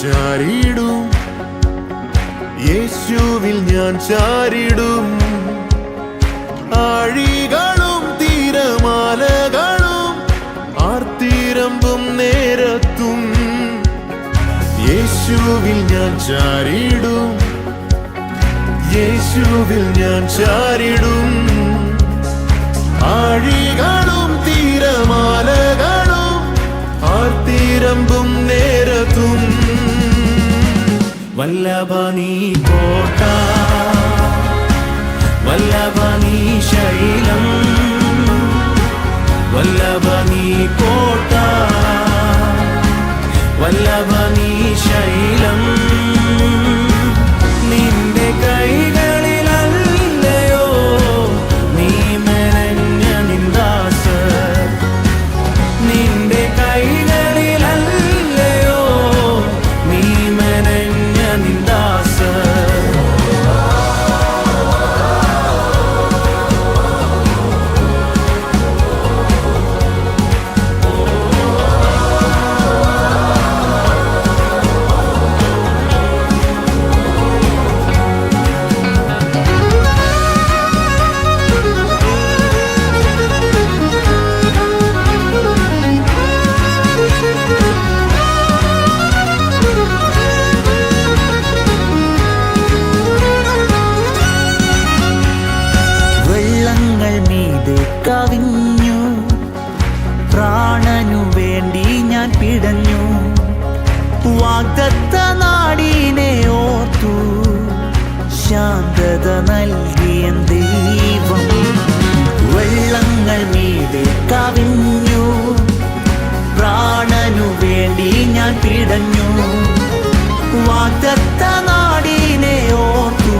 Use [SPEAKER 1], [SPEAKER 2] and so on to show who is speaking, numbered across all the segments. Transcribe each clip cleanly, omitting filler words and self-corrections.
[SPEAKER 1] ചാരിടും, യേശുവിൽ ഞാൻ ചാരിടും. ആഴികളും തീരമാലകളും ആർത്തിരമ്പും നേരത്തും യേശുവിൽ ഞാൻ ചാരിടും, യേശുവിൽ ഞാൻ ചാരിടും. ആഴികളും തീരമാലകളും ആർത്തിരമ്പും നേരത്തും വല്ലഭനീ കോട്ട, വല്ലഭനീ ശൈലം, വല്ലഭനീ കോട്ട, വല്ലഭനീ ശൈലം. നിന്റെ കൈകളിലല്ലയോ നീ മെനഞ്ഞ നിന്ദാസ, നിന്റെ കൈകളിലല്ലയോ നീ മെനഞ്ഞ നിന്ദാസ. കവിഞ്ഞു പ്രാണനു വേണ്ടി ഞാൻ പിടഞ്ഞു. വാഗ്ദത്ത നാടിനെ ഓർത്തു ശാന്തത നൽകിയ ദൈവം. വെള്ളങ്ങൾ മീതെ കവിഞ്ഞു പ്രാണനു വേണ്ടി ഞാൻ പിടഞ്ഞു. വാഗ്ദത്ത നാടിനെ ഓർത്തു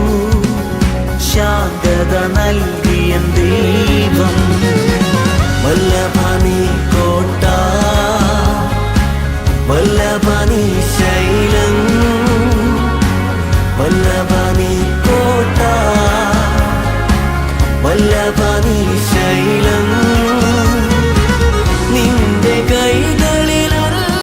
[SPEAKER 1] ശാന്തത നൽകിയ ദൈവം. വല്ലഭ